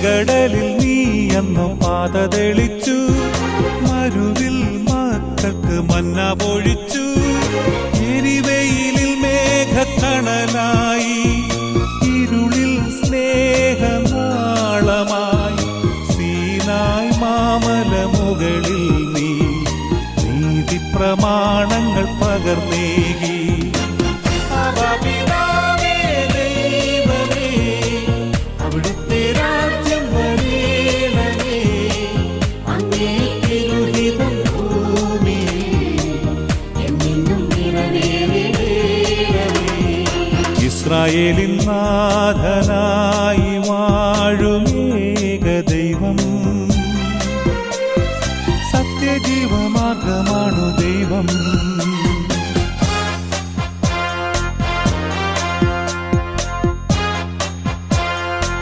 ചെങ്കടലിൽ നീ അന്നു പാത തെളിച്ചു, മരുവിൽ മക്കൾക്ക് മന്ന പൊഴിച്ചു. എരിവെയിലിൽ മേഘത്തണലായി, ഇരുളിൽ സ്നേഹനാളമായി. സീനായ് മാമലമുകളിൽ നീ നീതി പ്രമാണങ്ങൾ പകർന്നേകി. അവിടുത്തെ രാജ്യം വരേണമേ, അങ്ങേ തിരുഹിതം ഭൂമിയിൽ എന്നെന്നും നിറവേറണമേ. ഇസ്രായേലിൻ നാഥനായ